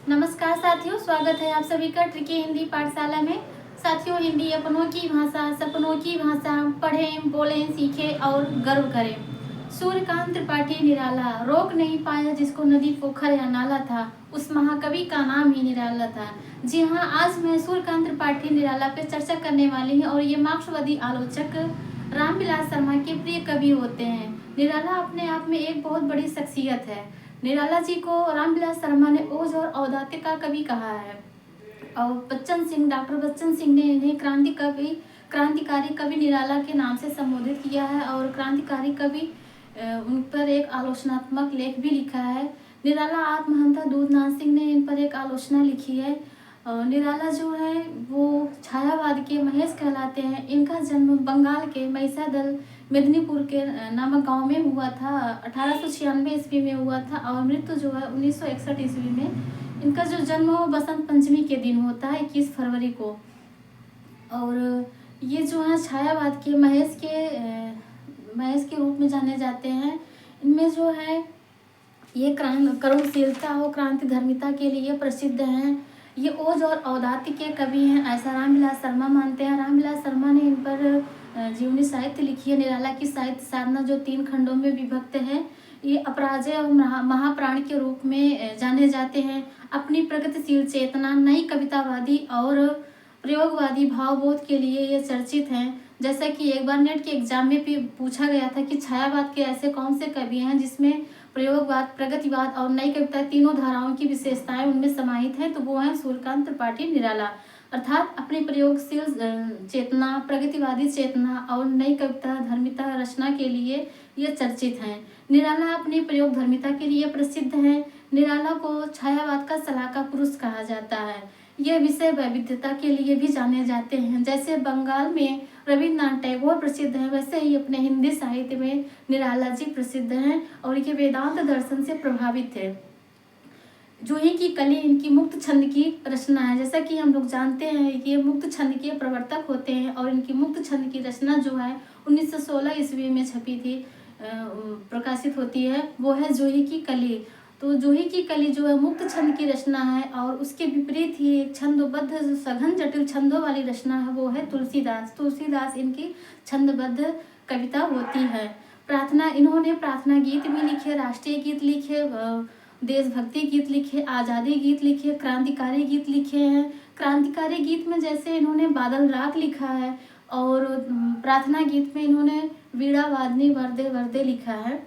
नमस्कार साथियों, स्वागत है आप सभी का ट्रिकी हिंदी पाठशाला में। साथियों, हिंदी अपनों की भाषा, सपनों की भाषा। पढ़ें, बोलें, सीखें और गर्व करें। सूर्यकांत त्रिपाठी निराला, रोक नहीं पाया जिसको नदी, पोखर या नाला था, उस महाकवि का नाम ही निराला था। जी हाँ, आज मैं सूर्यकांत त्रिपाठी निराला पे चर्चा करने वाली हूँ और ये मार्क्सवादी आलोचक रामविलास शर्मा के प्रिय कवि होते हैं। निराला अपने आप में एक बहुत बड़ी शख्सियत है। निराला जी को रामविलास शर्मा ने ओज और औदात्य का कवि कहा है और डॉक्टर बच्चन सिंह ने इन्हें क्रांतिकारी कवि निराला के नाम से संबोधित किया है और क्रांतिकारी कवि उन पर एक आलोचनात्मक लेख भी लिखा है। निराला आत्महंता दूधनाथ सिंह ने इन पर एक आलोचना लिखी है। निराला जो है वो छायावाद के महेश कहलाते हैं। इनका जन्म बंगाल के महिसादल मेदिनीपुर के नामक गांव में हुआ था। 1896 ईस्वी में हुआ था और मृत्यु जो है 1961 ईस्वी में। इनका जो जन्म हो बसंत पंचमी के दिन होता है, 21 फरवरी को। और ये जो है छायावाद के महेश के रूप में जाने जाते हैं। इनमें जो है ये करुणशीलता और क्रांति धर्मिता के लिए प्रसिद्ध हैं। ये ओज और औदात्य के कवि हैं, ऐसा रामविलास शर्मा मानते हैं। रामविलास शर्मा ने इन पर जीवनी साहित्य लिखी है। निराला की साहित्य साधना जो 3 खंडों में विभक्त है। ये अपराजय और महाप्राण के रूप में जाने जाते हैं। अपनी प्रगतिशील चेतना, नई कवितावादी और प्रयोगवादी भावबोध के लिए ये चर्चित हैं। जैसा कि एक बार नेट के एग्जाम में भी पूछा गया था कि छायावाद के ऐसे कौन से कवि हैं जिसमें प्रयोगवाद, प्रगतिवाद और नई कविता तीनों धाराओं की विशेषताएं उनमें समाहित हैं, तो वो हैं सूर्यकांत त्रिपाठी निराला। अर्थात अपनी प्रयोगशील चेतना, प्रगतिवादी चेतना और नई कविता धर्मिता रचना के लिए ये चर्चित हैं। निराला अपनी प्रयोग धर्मिता के लिए प्रसिद्ध हैं। निराला को छायावाद का सलाहका पुरुष कहा जाता है। ये विषय वैविध्यता के लिए भी जाने जाते हैं। जैसे बंगाल में रविन्द्रनाथ टैगोर प्रसिद्ध हैं, वैसे ही अपने हिंदी साहित्य में निराला जी प्रसिद्ध हैं और ये वेदांत दर्शन से प्रभावित थे। जूही की कली इनकी मुक्त छंद की रचना है। जैसा कि हम लोग जानते हैं कि ये मुक्त छंद के प्रवर्तक होते हैं और इनकी मुक्त छंद की रचना जो है 1916 ईस्वी में छपी थी, प्रकाशित होती है, वो है जूही की कली। तो जूही की कली जो है मुक्त छंद की रचना है और उसके विपरीत ही एक छंदोबद्ध सघन जटिल छंदों वाली रचना है, वो है तुलसीदास इनकी छंदबद्ध कविता होती है। इन्होंने प्रार्थना गीत भी लिखे, राष्ट्रीय गीत लिखे, देशभक्ति गीत लिखे, आज़ादी गीत लिखे, क्रांतिकारी गीत लिखे हैं। क्रांतिकारी गीत में जैसे इन्होंने बादल राग लिखा है और प्रार्थना गीत में इन्होंने वीणा वादनी वर्दे वर्दे लिखा है।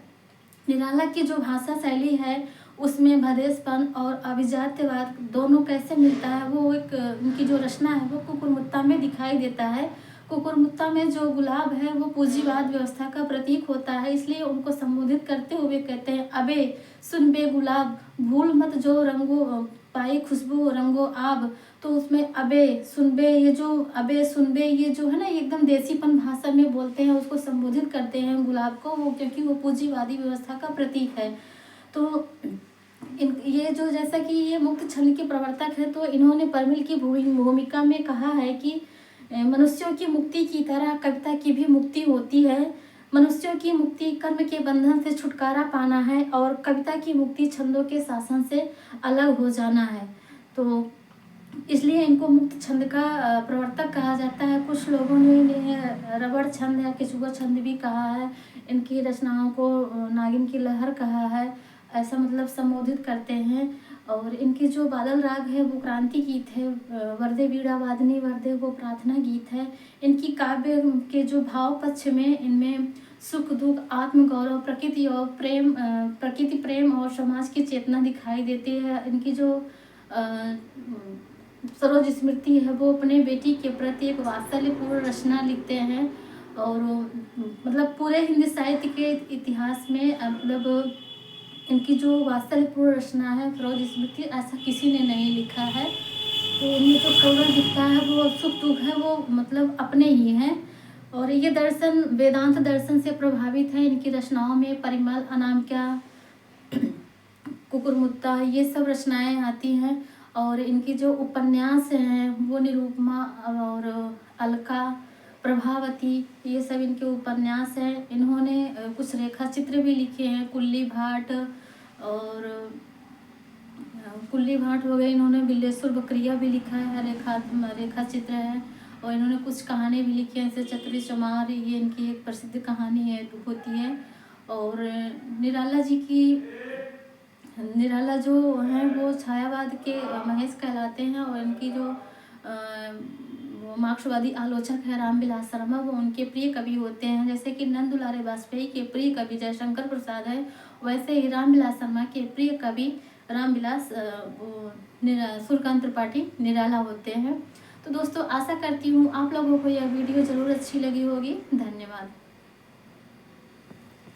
निराला की जो भाषा शैली है उसमें भदेशपन और अभिजात्यवाद दोनों कैसे मिलता है, वो एक उनकी जो रचना है वो कुकुरमुत्ता में दिखाई देता है। कुकुरमुत्ता में जो गुलाब है वो पूंजीवाद व्यवस्था का प्रतीक होता है, इसलिए उनको संबोधित करते हुए कहते हैं, अबे सुन बे गुलाब, भूल मत जो रंगो पाई खुशबू रंगो आब। तो उसमें अबे सुनबे, ये जो अबे सुनबे ये जो है ना एकदम देसीपन भाषा में बोलते हैं, उसको संबोधित करते हैं गुलाब को, वो क्योंकि वो पूंजीवादी व्यवस्था का प्रतीक है। तो ये जो जैसा कि ये मुक्त छंद के प्रवर्तक है, तो इन्होंने परमिल की भूमिका में कहा है कि मनुष्यों की मुक्ति की तरह कविता की भी मुक्ति होती है। मनुष्यों की मुक्ति कर्म के बंधन से छुटकारा पाना है और कविता की मुक्ति छंदों के शासन से अलग हो जाना है। तो इसलिए इनको मुक्त छंद का प्रवर्तक कहा जाता है। कुछ लोगों ने इन्हें रबड़ छंद या केचुआ छंद भी कहा है। इनकी रचनाओं को नागिन की लहर कहा है, ऐसा मतलब संबोधित करते हैं। और इनकी जो बादल राग है वो क्रांति गीत है, वर्दे वीणा वादनी वर्दे वो प्रार्थना गीत है। इनकी काव्य के जो भाव पक्ष में इनमें सुख दुख, आत्मगौरव, प्रकृति प्रेम और समाज की चेतना दिखाई देती है। इनकी जो सरोज स्मृति है वो अपने बेटी के प्रति एक वात्सल्यपूर्ण रचना लिखते हैं। और मतलब पूरे हिंदी साहित्य के इतिहास में मतलब इनकी जो वात्सल्यपूर्ण रचना है सरोज स्मृति, ऐसा किसी ने नहीं लिखा है। तो इनमें जो कौवल दिखता है वो सुख दुख है वो मतलब अपने ही हैं। और ये दर्शन वेदांत दर्शन से प्रभावित है। इनकी रचनाओं में परिमल, अनामिका, कुकुरमुत्ता ये सब रचनाएं आती हैं। और इनकी जो उपन्यास हैं वो निरुपमा और अलका, प्रभावती, ये सब इनके उपन्यास हैं। इन्होंने कुछ रेखा चित्र भी लिखे हैं, कुल्ली भाट और कुल्ली भाट हो गए, इन्होंने बिल्लेश्वर बकरिया भी लिखा है, रेखा चित्र है। और इन्होंने कुछ कहानी भी लिखी है, जैसे चतुरी चमार, ये इनकी एक प्रसिद्ध कहानी है होती है। और निराला जो हैं वो छायावाद के महेश कहलाते हैं। और इनकी जो वो मार्क्सवादी आलोचक है रामविलास शर्मा, वो उनके प्रिय कवि होते हैं। जैसे कि नंद दुलारे वाजपेयी के प्रिय कवि जयशंकर प्रसाद है, वैसे ही रामविलास शर्मा के प्रिय कवि सूर्यकांत त्रिपाठी निराला होते हैं। तो दोस्तों, आशा करती हूँ आप लोगों को यह वीडियो ज़रूर अच्छी लगी होगी। धन्यवाद।